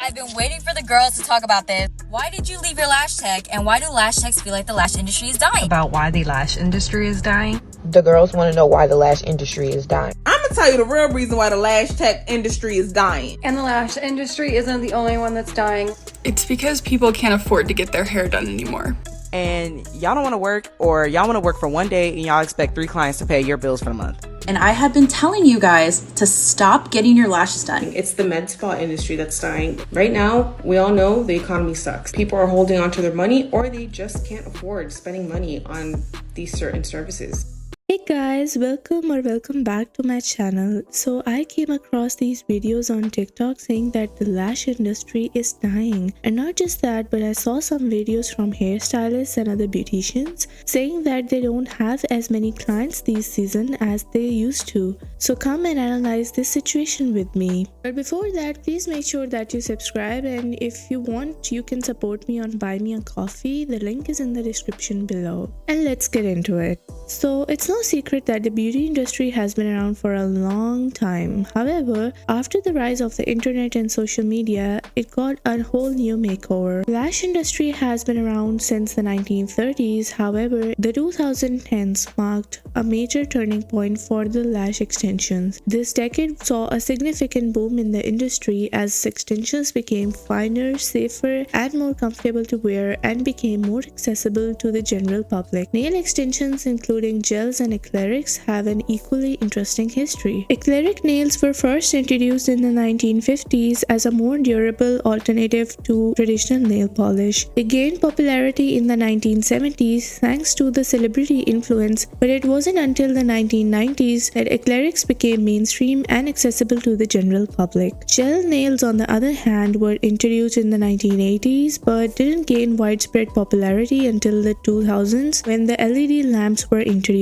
I've been waiting for the girls to talk about this. Why did you leave your lash tech, and why do lash techs feel like the lash industry is dying? About why the lash industry is dying. The girls want to know why the lash industry is dying. I'm gonna tell you the real reason why the lash tech industry is dying. And the lash industry isn't the only one that's dying. It's because people can't afford to get their hair done anymore. And y'all don't want to work, or y'all want to work for one day and y'all expect 3 clients to pay your bills for the month. And I have been telling you guys to stop getting your lashes done. It's the med spa industry that's dying. Right now, we all know the economy sucks. People are holding on to their money, or they just can't afford spending money on these certain services. Hey guys, welcome back to my channel. So I came across these videos on TikTok saying that the lash industry is dying, and not just that, but I saw some videos from hairstylists and other beauticians saying that they don't have as many clients this season as they used to. So come and analyze this situation with me. But before that, please make sure that you subscribe, and if you want, you can support me on Buy Me a Coffee. The link is in the description below. And let's get into it. So it's no secret that the beauty industry has been around for a long time. However, after the rise of the internet and social media, it got a whole new makeover. The lash industry has been around since the 1930s. However, the 2010s marked a major turning point for the lash extensions. This decade saw a significant boom in the industry as extensions became finer, safer, and more comfortable to wear, and became more accessible to the general public. Nail extensions, including gels and acrylics, have an equally interesting history. Acrylic nails were first introduced in the 1950s as a more durable alternative to traditional nail polish. They gained popularity in the 1970s thanks to the celebrity influence, but it wasn't until the 1990s that acrylics became mainstream and accessible to the general public. Gel nails, on the other hand, were introduced in the 1980s but didn't gain widespread popularity until the 2000s when the LED lamps were introduced.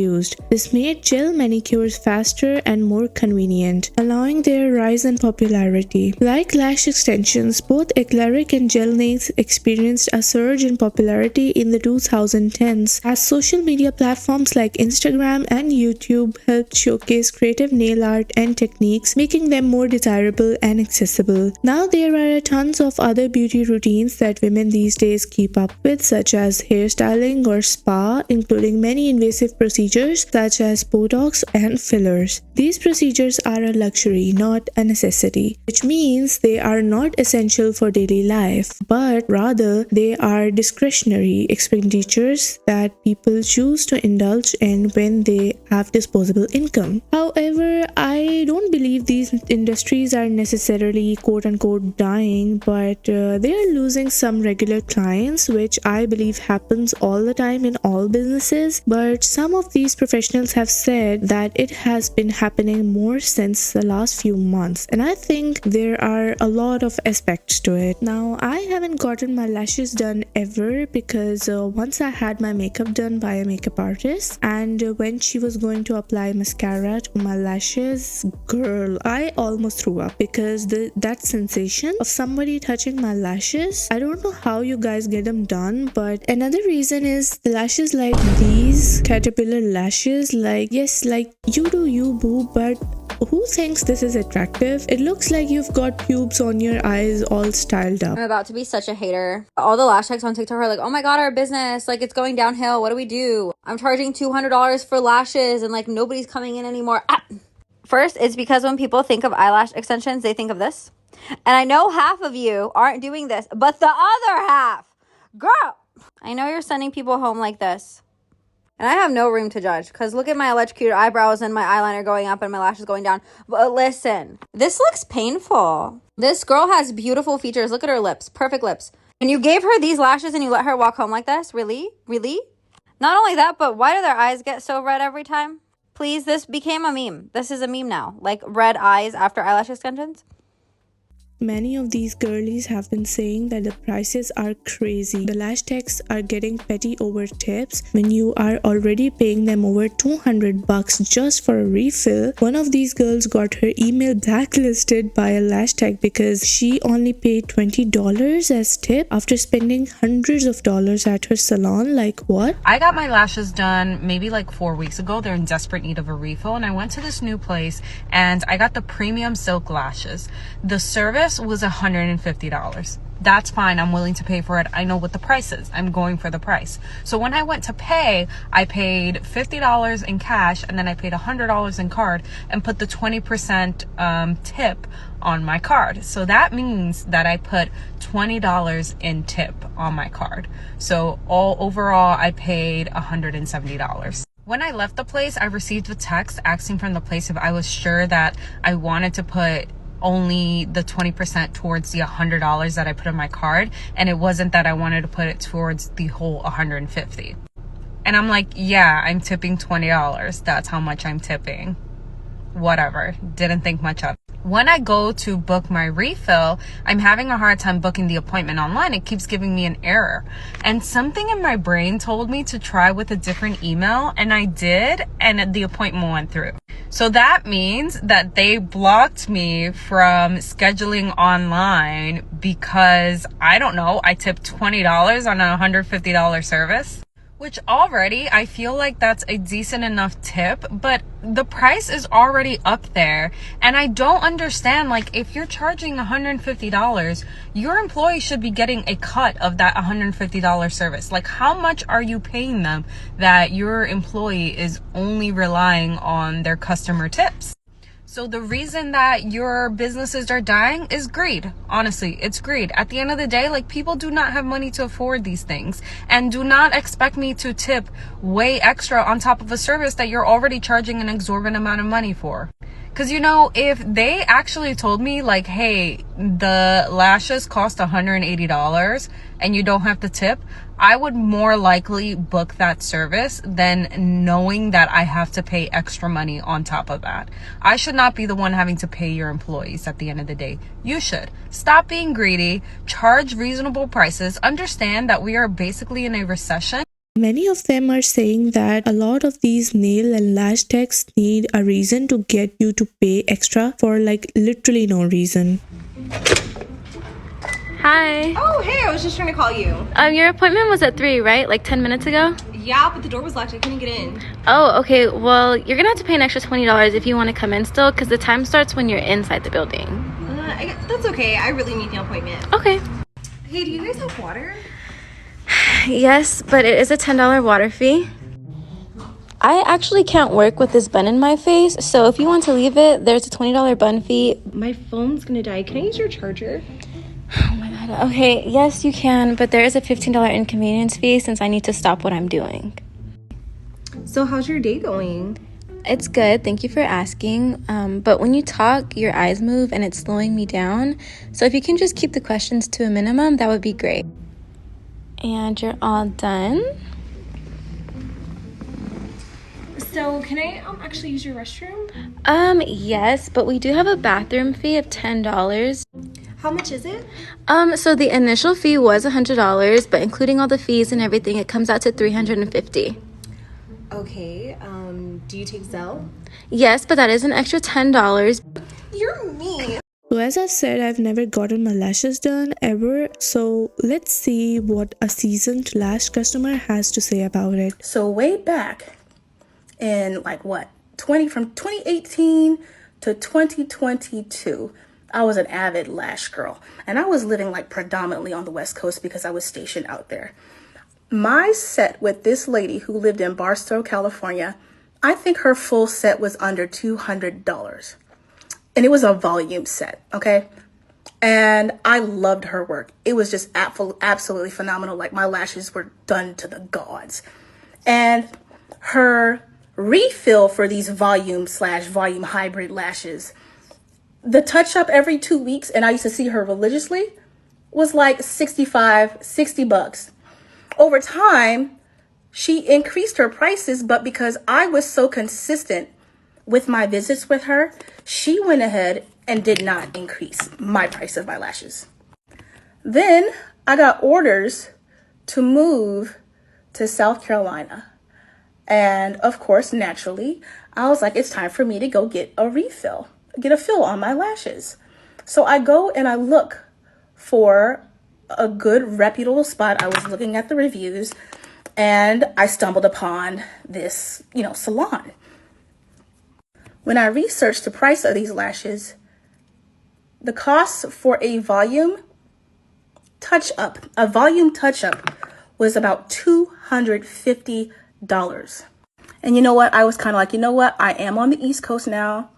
This made gel manicures faster and more convenient, allowing their rise in popularity. Like lash extensions, both acrylic and gel nails experienced a surge in popularity in the 2010s as social media platforms like Instagram and YouTube helped showcase creative nail art and techniques, making them more desirable and accessible. Now there are tons of other beauty routines that women these days keep up with, such as hairstyling or spa, including many invasive procedures such as Botox and fillers. These procedures are a luxury, not a necessity, which means they are not essential for daily life, but rather they are discretionary expenditures that people choose to indulge in when they have disposable income. However, I don't believe these industries are necessarily quote-unquote dying, but they are losing some regular clients, which I believe happens all the time in all businesses. But some of these professionals have said that it has been happening more since the last few months, and I think there are a lot of aspects to it. Now, I haven't gotten my lashes done ever because once I had my makeup done by a makeup artist, and when she was going to apply mascara to my lashes, girl, I almost threw up because that sensation of somebody touching my lashes, I don't know how you guys get them done. But another reason is the lashes like these caterpillar lashes, like, yes, like you do you, boo, but who thinks this is attractive? It looks like you've got pubes on your eyes all styled up. I'm about to be such a hater. All the lash techs on TikTok are like, oh my god, our business, like, it's going downhill. What do we do? I'm charging $200 for lashes and like nobody's coming in anymore. First, it's because when people think of eyelash extensions, they think of this. And I know half of you aren't doing this, but the other half, girl, I know you're sending people home like this. And I have no room to judge because look at my electrocuted eyebrows and my eyeliner going up and my lashes going down. But listen, this looks painful. This girl has beautiful features. Look at her lips, perfect lips. And you gave her these lashes and you let her walk home like this? Really? Really? Not only that, but why do their eyes get so red every time? Please, this became a meme. This is a meme now. Like red eyes after eyelash extensions. Many of these girlies have been saying that the prices are crazy. The lash techs are getting petty over tips when you are already paying them over $200 just for a refill. One of these girls got her email blacklisted by a lash tech because she only paid $20 as tip after spending hundreds of dollars at her salon. Like, what? I got my lashes done maybe like 4 weeks ago. They're in desperate need of a refill, and I went to this new place and I got the premium silk lashes. The service service was $150. That's fine. I'm willing to pay for it. I know what the price is. I'm going for the price. So when I went to pay, I paid $50 in cash, and then I paid $100 in card and put the 20% tip on my card. So that means that I put $20 in tip on my card. So overall, I paid $170. When I left the place, I received a text asking from the place if I was sure that I wanted to put only the 20% towards the $100 that I put on my card, and it wasn't that I wanted to put it towards the whole $150. And I'm like, yeah, I'm tipping $20. That's how much I'm tipping. Whatever. Didn't think much of it. When I go to book my refill, I'm having a hard time booking the appointment online. It keeps giving me an error. And something in my brain told me to try with a different email, and I did, and the appointment went through. So that means that they blocked me from scheduling online because, I don't know, I tipped $20 on a $150 service. Which already, I feel like that's a decent enough tip, but the price is already up there. And I don't understand, like, if you're charging $150, your employee should be getting a cut of that $150 service. Like, how much are you paying them that your employee is only relying on their customer tips? So the reason that your businesses are dying is greed. Honestly, it's greed. At the end of the day, like, people do not have money to afford these things, and do not expect me to tip way extra on top of a service that you're already charging an exorbitant amount of money for. Because, you know, if they actually told me, like, hey, the lashes cost $180 and you don't have to tip, I would more likely book that service than knowing that I have to pay extra money on top of that. I should not be the one having to pay your employees at the end of the day. You should. Stop being greedy, charge reasonable prices, understand that we are basically in a recession. Many of them are saying that a lot of these nail and lash techs need a reason to get you to pay extra for like literally no reason. Hi. Oh, hey, I was just trying to call you. Your appointment was at 3, right? Like 10 minutes ago? Yeah, but the door was locked. I couldn't get in. Oh, okay. Well, you're gonna have to pay an extra $20 if you want to come in still, because the time starts when you're inside the building. That's okay. I really need the appointment. Okay. Hey, do you guys have water? Yes, but it is a $10 water fee. I actually can't work with this bun in my face, so if you want to leave it, there's a $20 bun fee. My phone's gonna die. Can I use your charger? Oh my god. Okay, yes you can, but there is a $15 inconvenience fee since I need to stop what I'm doing. So how's your day going? It's good, thank you for asking. But when you talk, your eyes move and it's slowing me down. So if you can just keep the questions to a minimum, that would be great. And you're all done. So can I actually use your restroom? Yes, but we do have a bathroom fee of $10. How much is it? So the initial fee was $100, but including all the fees and everything, it comes out to $350. Okay, do you take Zelle? Yes, but that is an extra $10. You're mean. So as I've said, I've never gotten my lashes done ever. So let's see what a seasoned lash customer has to say about it. So way back in like what, from 2018 to 2022, I was an avid lash girl, and I was living like predominantly on the West Coast because I was stationed out there. My set with this lady who lived in Barstow, California, I think her full set was under $200. And it was a volume set, okay? And I loved her work. It was just absolutely phenomenal. Like, my lashes were done to the gods. And her refill for these volume hybrid lashes, the touch up every 2 weeks, and I used to see her religiously, was like $60. Over time, she increased her prices, but because I was so consistent with my visits with her, she went ahead and did not increase my price of my lashes. Then I got orders to move to South Carolina. And of course, naturally, I was like, it's time for me to go get a fill on my lashes. So I go and I look for a good reputable spot. I was looking at the reviews and I stumbled upon this, salon. When I researched the price of these lashes, The cost for a volume touch-up was about $250. And you know what? I was kind of like, you know what? I am on the East Coast now.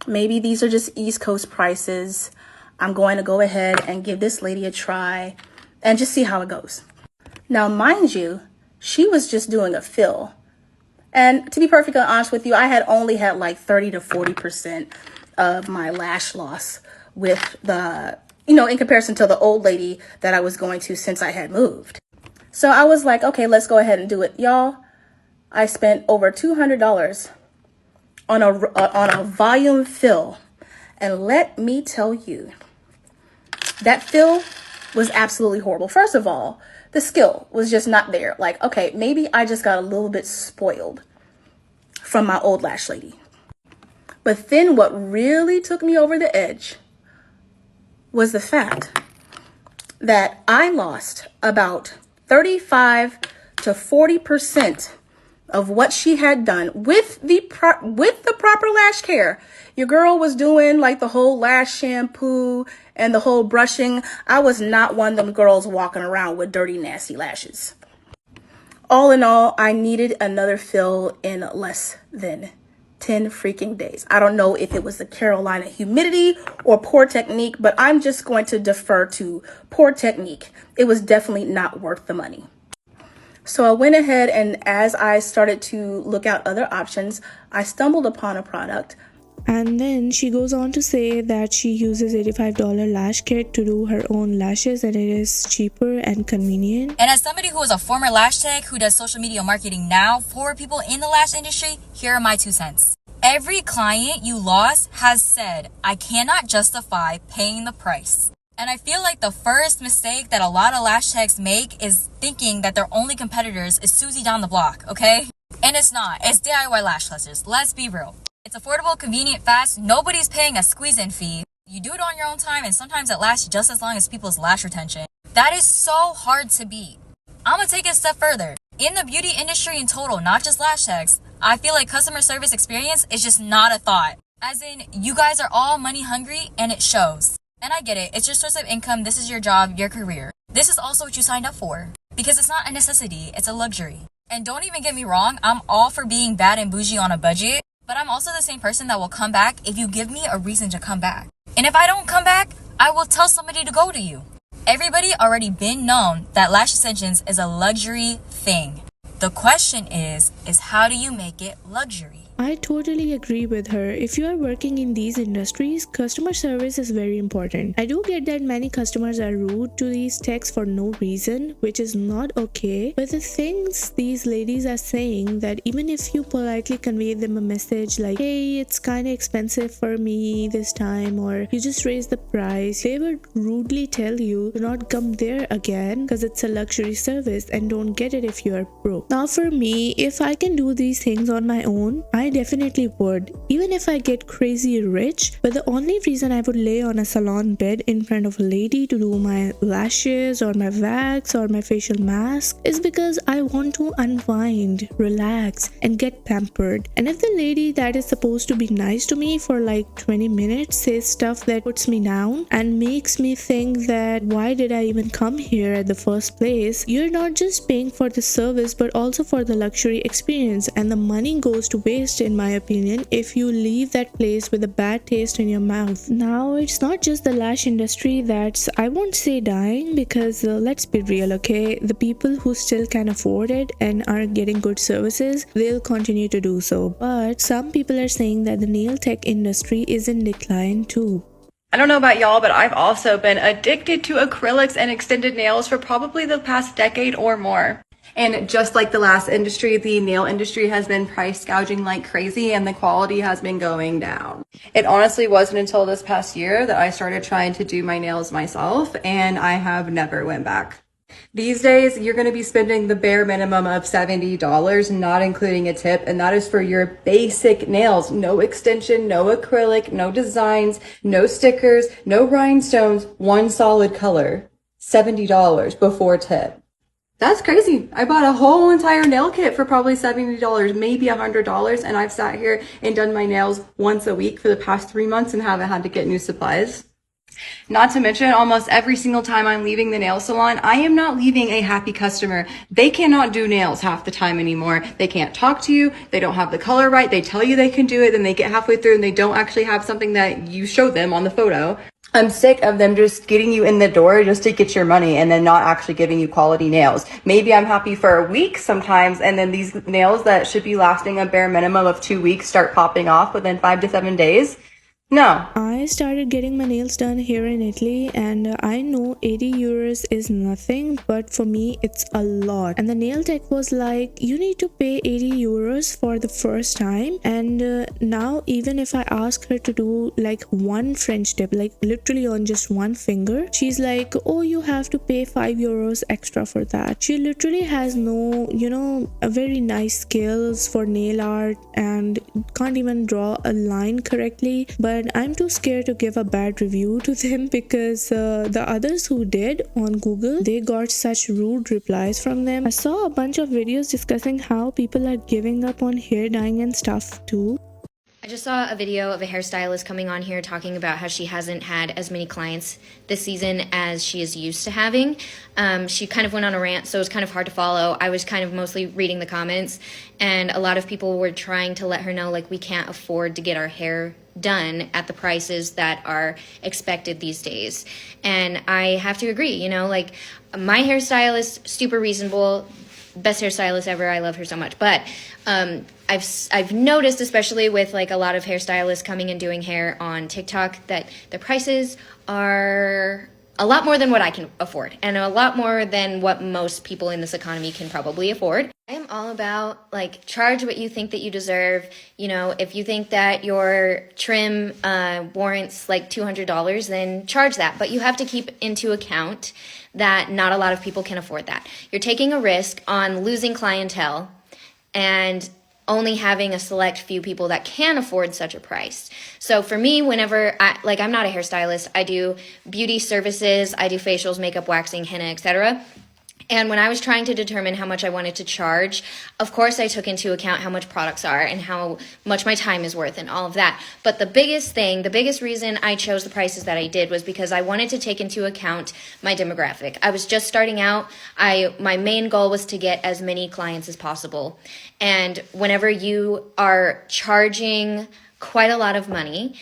Maybe these are just East Coast prices. I'm going to go ahead and give this lady a try and just see how it goes. Now, mind you, she was just doing a fill. And to be perfectly honest with you, I had only had like 30 to 40% of my lash loss with the, in comparison to the old lady that I was going to since I had moved. So I was like, okay, let's go ahead and do it. Y'all, I spent over $200 on a volume fill. And let me tell you, that fill was absolutely horrible. First of all, the skill was just not there. Like, okay, maybe I just got a little bit spoiled from my old lash lady. But then what really took me over the edge was the fact that I lost about 35 to 40% of what she had done with the proper lash care. Your girl was doing like the whole lash shampoo and the whole brushing. I was not one of them girls walking around with dirty, nasty lashes. All in all, I needed another fill in less than 10 freaking days. I don't know if it was the Carolina humidity or poor technique, but I'm just going to defer to poor technique. It was definitely not worth the money. So I went ahead, and as I started to look out other options, I stumbled upon a product. And then she goes on to say that she uses $85 lash kit to do her own lashes, and it is cheaper and convenient. And as somebody who is a former lash tech who does social media marketing now for people in the lash industry, here are my 2 cents. Every client you lost has said, I cannot justify paying the price. And I feel like the first mistake that a lot of lash techs make is thinking that their only competitors is Susie down the block, okay? And it's not. It's DIY lash clusters. Let's be real. It's affordable, convenient, fast. Nobody's paying a squeeze-in fee. You do it on your own time, and sometimes it lasts just as long as people's lash retention. That is so hard to beat. I'm gonna take it a step further. In the beauty industry in total, not just lash techs, I feel like customer service experience is just not a thought. As in, you guys are all money hungry, and it shows. And I get it, it's your source of income, this is your job, your career. This is also what you signed up for. Because it's not a necessity, it's a luxury. And don't even get me wrong, I'm all for being bad and bougie on a budget, but I'm also the same person that will come back if you give me a reason to come back. And if I don't come back, I will tell somebody to go to you. Everybody already been known that lash extensions is a luxury thing. The question is how do you make it luxury? I totally agree with her. If you are working in these industries, customer service is very important. I do get that many customers are rude to these techs for no reason, which is not okay. But the things these ladies are saying, that even if you politely convey them a message like, hey, it's kind of expensive for me this time, or you just raise the price, they would rudely tell you to not come there again because it's a luxury service and don't get it if you are broke. Now for me, if I can do these things on my own, I definitely would, even if I get crazy rich. But the only reason I would lay on a salon bed in front of a lady to do my lashes or my wax or my facial mask is because I want to unwind, relax, and get pampered. And if the lady that is supposed to be nice to me for like 20 minutes says stuff that puts me down and makes me think that why did I even come here at the first place, you're not just paying for the service but also for the luxury experience, and the money goes to waste in my opinion if you leave that place with a bad taste in your mouth. Now it's not just the lash industry that's, I won't say dying, because let's be real, okay, the people who still can afford it and are getting good services, they'll continue to do so. But some people are saying that the nail tech industry is in decline too. I don't know about y'all, but I've also been addicted to acrylics and extended nails for probably the past decade or more. And just like the last industry, the nail industry has been price gouging like crazy, and the quality has been going down. It honestly wasn't until this past year that I started trying to do my nails myself, and I have never went back. These days, you're going to be spending the bare minimum of $70, not including a tip, and that is for your basic nails. No extension, no acrylic, no designs, no stickers, no rhinestones, one solid color. $70 before tip. That's crazy. I bought a whole entire nail kit for probably $70, maybe $100, and I've sat here and done my nails once a week for the past 3 months and haven't had to get new supplies. Not to mention, almost every single time I'm leaving the nail salon, I am not leaving a happy customer. They cannot do nails half the time anymore. They can't talk to you. They don't have the color right. They tell you they can do it, then they get halfway through and they don't actually have something that you showed them on the photo. I'm sick of them just getting you in the door just to get your money and then not actually giving you quality nails. Maybe I'm happy for a week sometimes, and then these nails that should be lasting a bare minimum of 2 weeks start popping off within 5 to 7 days. No. I started getting my nails done here in Italy, and I know 80 euros is nothing, but for me it's a lot. And the nail tech was like, you need to pay 80 euros for the first time. And now even if I ask her to do like one French tip, like literally on just one finger, she's like, oh, you have to pay 5 euros extra for that. She literally has no, a very nice skills for nail art and can't even draw a line correctly. But I'm too scared to give a bad review to them because the others who did on Google, they got such rude replies from them. I saw a bunch of videos discussing how people are giving up on hair dyeing and stuff too. I just saw a video of a hairstylist coming on here talking about how she hasn't had as many clients this season as she is used to having. She kind of went on a rant, so it was kind of hard to follow. I was kind of mostly reading the comments, and a lot of people were trying to let her know, like, we can't afford to get our hair done at the prices that are expected these days. And I have to agree, like, my hairstylist, super reasonable, best hairstylist ever. I love her so much. But I've noticed, especially with like a lot of hairstylists coming and doing hair on TikTok, that the prices are a lot more than what I can afford, and a lot more than what most people in this economy can probably afford. I am all about, like, charge what you think that you deserve. If you think that your trim warrants like $200, then charge that. But you have to keep into account that not a lot of people can afford that. You're taking a risk on losing clientele and only having a select few people that can afford such a price. So for me, whenever I'm not a hairstylist, I do beauty services, I do facials, makeup, waxing, henna, etc. And when I was trying to determine how much I wanted to charge, of course I took into account how much products are and how much my time is worth and all of that. But the biggest reason I chose the prices that I did was because I wanted to take into account my demographic. I was just starting out. My main goal was to get as many clients as possible. And whenever you are charging quite a lot of money,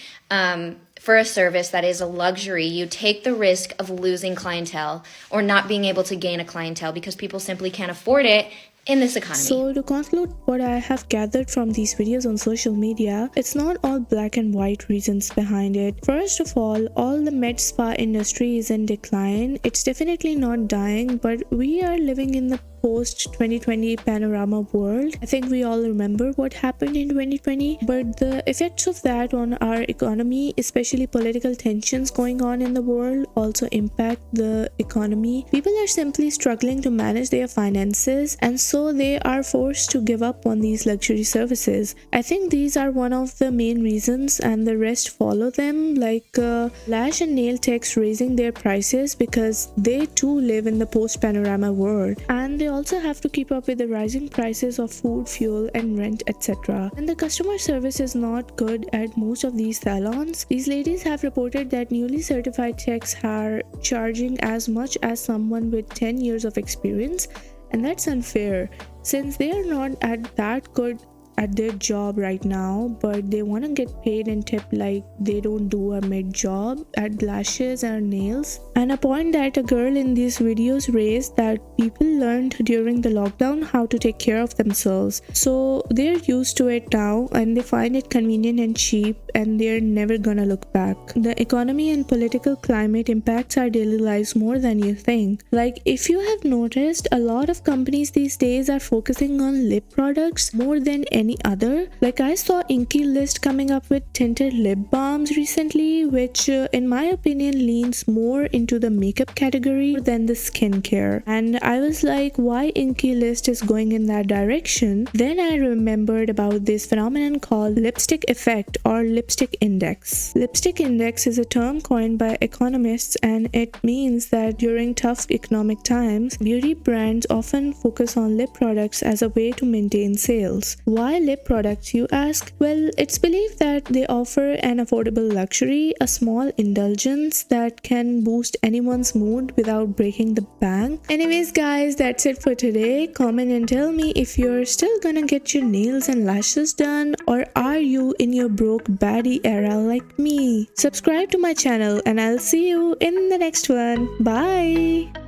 for a service that is a luxury, you take the risk of losing clientele or not being able to gain a clientele because people simply can't afford it in this economy. So to conclude what I have gathered from these videos on social media, it's not all black and white reasons behind it. First of all the med spa industry is in decline. It's definitely not dying, but we are living in the post-2020 panorama world. I think we all remember what happened in 2020, but the effects of that on our economy, especially political tensions going on in the world, also impact the economy. People are simply struggling to manage their finances, and so they are forced to give up on these luxury services. I think these are one of the main reasons, and the rest follow them, like Lash and nail techs raising their prices because they too live in the post-panorama world, and they also have to keep up with the rising prices of food, fuel and rent, etc. And the customer service is not good at most of these salons. These ladies have reported that newly certified techs are charging as much as someone with 10 years of experience, and that's unfair since they are not that good at their job right now, but they want to get paid and tip like they don't do a mid job at lashes or nails. And a point that a girl in these videos raised, that people learned during the lockdown how to take care of themselves, so they're used to it now and they find it convenient and cheap, and they're never gonna look back. The economy and political climate impacts our daily lives more than you think. Like, if you have noticed, a lot of companies these days are focusing on lip products more than any other. Like, I saw Inky List coming up with tinted lip balms recently, which in my opinion leans more into the makeup category than the skincare. And I was like, why Inky List is going in that direction? Then I remembered about this phenomenon called lipstick effect or lipstick index. Lipstick index is a term coined by economists, and it means that during tough economic times, beauty brands often focus on lip products as a way to maintain sales. Why why lip products, you ask? Well, it's believed that they offer an affordable luxury, a small indulgence that can boost anyone's mood without breaking the bank. Anyways guys, that's it for today. Comment and tell me if you're still gonna get your nails and lashes done, or are you in your broke baddie era like me? Subscribe to my channel and I'll see you in the next one. Bye!